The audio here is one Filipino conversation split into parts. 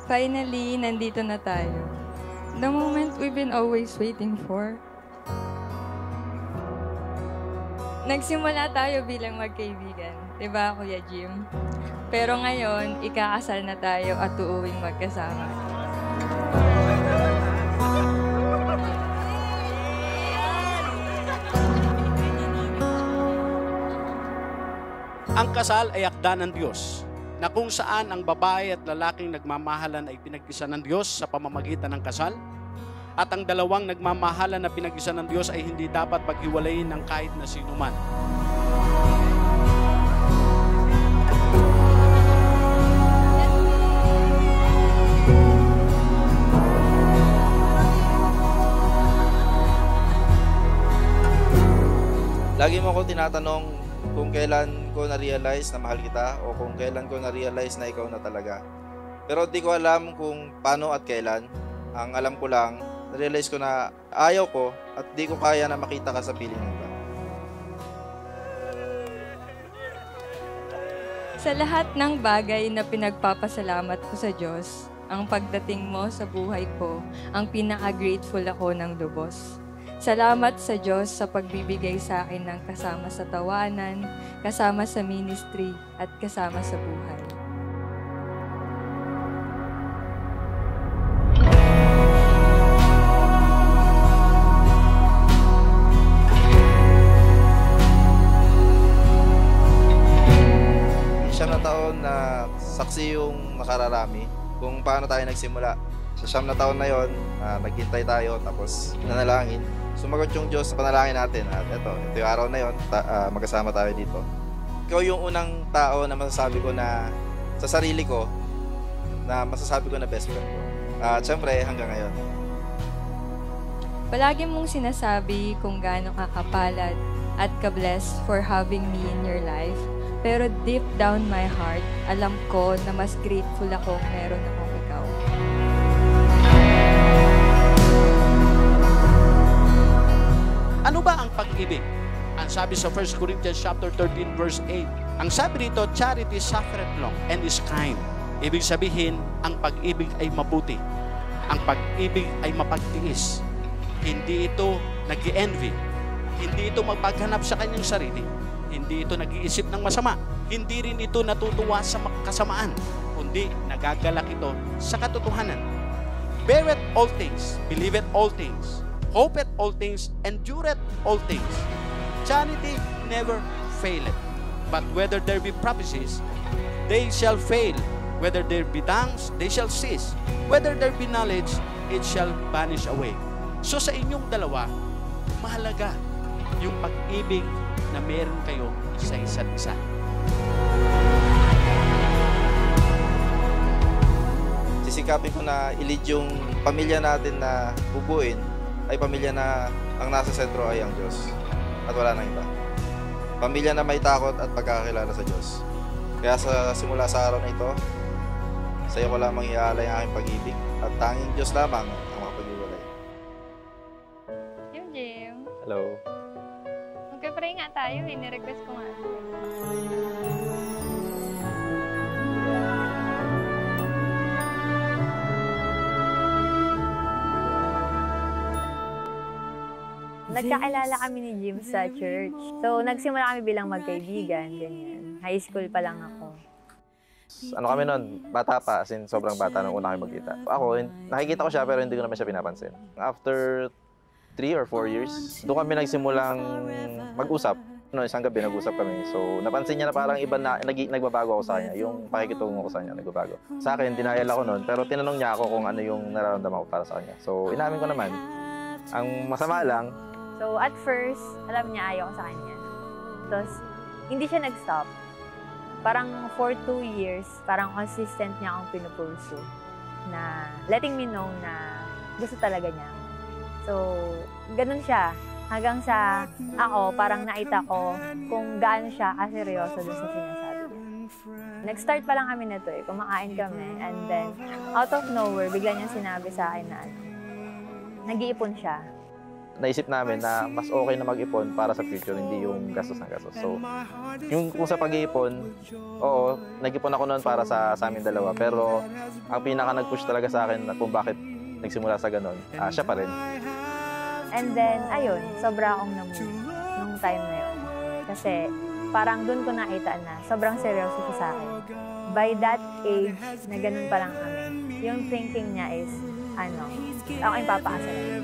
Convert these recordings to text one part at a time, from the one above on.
Finally, nandito na tayo. The moment we've been always waiting for. Nagsimula tayo bilang magkaibigan, diba, Kuya Jim? Pero ngayon, ikakasal na tayo at uuwing magkasama. Ang kasal ay akda ng Diyos, na kung saan ang babae at lalaking nagmamahalan ay pinag-isa ng Diyos sa pamamagitan ng kasal, at ang dalawang nagmamahalan na pinag-isa ng Diyos ay hindi dapat paghiwalayin ng kahit na sino man. Lagi mo ako tinatanong kung kailan ko na-realize na mahal kita o kung kailan ko na-realize na ikaw na talaga. Pero di ko alam kung paano at kailan. Ang alam ko lang, na-realize ko na ayaw ko at di ko kaya na makita ka sa piling ng iba. Sa lahat ng bagay na pinagpapasalamat ko sa Diyos, ang pagdating mo sa buhay ko, ang pinaka-grateful ako ng lubos. Salamat sa Diyos sa pagbibigay sa akin ng kasama sa tawanan, kasama sa ministry, at kasama sa buhay. Siyam na taon na saksi yung nakararami kung paano tayo nagsimula. Sa siyam na taon na yon, naghintay tayo tapos nanalangin. Sumagot yung Diyos sa panalangin natin at ito yung araw na yon, magkasama tayo dito. Ikaw yung unang tao na masasabi ko na sa sarili ko na masasabi ko na best friend ko. At syempre hanggang ngayon. Palagi mong sinasabi kung gaano ka kapalad at ka-blessed for having me in your life. Pero deep down my heart, alam ko na mas grateful ako meron akong ikaw. Ano ba ang pag-ibig? Ang sabi sa 1 Corinthians chapter 13 verse 8. Ang sabi dito, charity suffereth long and is kind. Ibig sabihin, ang pag-ibig ay mabuti. Ang pag-ibig ay mapagtiis. Hindi ito nag-envy. Hindi ito magpaghanap sa kanyang sarili. Hindi ito nag-iisip ng masama. Hindi rin ito natutuwa sa kasamaan. Kundi nagagalak ito sa katotohanan. Beareth all things, believeth all things, hopeth all things, endureth all things. Charity never faileth. But whether there be prophecies, they shall fail. Whether there be tongues, they shall cease. Whether there be knowledge, it shall vanish away. So sa inyong dalawa, mahalaga yung pag-ibig na meron kayo sa isa't isa. Sisikapin ko na i-lead yung pamilya natin na bubuin ay pamilya na ang nasa sentro ay ang Diyos at wala nang iba. Pamilya na may takot at pagkakakilala sa Diyos. Kaya simula sa araw na ito, sa iyo ko lamang iaalay ang aking pag-ibig at tanging Diyos lamang ang makapag-iwalay. Jim. Hello. Magka-pray nga tayo, ni-request ko nga. Nagkakilala kami ni Jim sa church. So, nagsimula kami bilang magkaibigan, ganyan. High school pa lang ako. Ano kami nun, bata pa, as in sobrang bata nung una kami magkita. Ako, nakikita ko siya pero hindi ko naman siya pinapansin. After 3 or 4 years, doon kami nagsimulang mag-usap. No, isang gabi nag-usap kami. So, napansin niya na parang iba na nagbabago ako sa kanya. Yung pakikitungo ko sa kanya, nagbabago. Sa akin, denial ako nun, pero tinanong niya ako kung ano yung nararamdaman ko para sa kanya. So, inamin ko naman. Ang masama lang, so, at first, alam niya ayaw ko sa kanya. Tapos, hindi siya nag-stop. Parang for 2 years, parang consistent niya akong pinupursue na letting me know na gusto talaga niya. So, ganun siya. Hanggang sa ako, parang naita ko kung gaano siya kaseryoso doon sa sinasabi niya. Nag-start pa lang kami nito eh. Kumakain kami. And then, out of nowhere, bigla niya sinabi sa akin na nag-iipon siya. naisip namin na mas okay na mag-ipon para sa future, hindi yung gastos na gastos. So, yung kung sa pag-iipon, oo, nag-ipon ako noon para sa amin dalawa. Pero ang pinaka nag-push talaga sa akin na kung bakit nagsimula sa ganun, siya pa rin. And then, ayun, sobra akong na-move nung time na yun. Kasi parang dun ko nakita na sobrang seryoso siya sa akin. By that age, na ganun pa lang kami, yung thinking niya is, ako yung papaasa lang.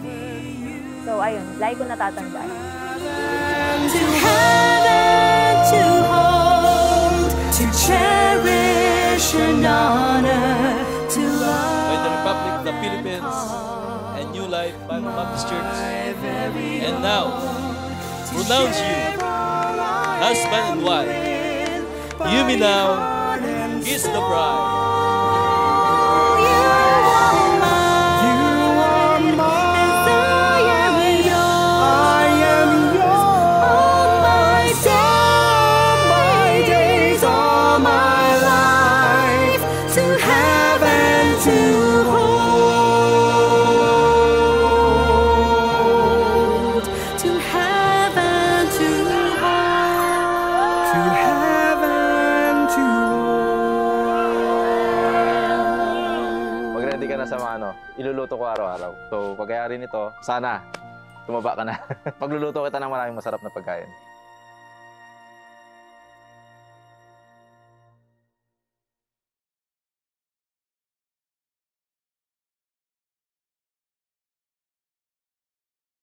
So, ayun, lagi ko natatandaan. To have and to hold, to cherish and honor, to love. By the Republic of the Philippines and New Life Bible Baptist Church. And now, pronounce you husband and wife. You may now kiss the bride. Mag-ready ka na sa mga iluluto ko araw-araw. So, pag-ayari nito, sana tumaba ka na. Pagluluto kita ng maraming masarap na pagkain.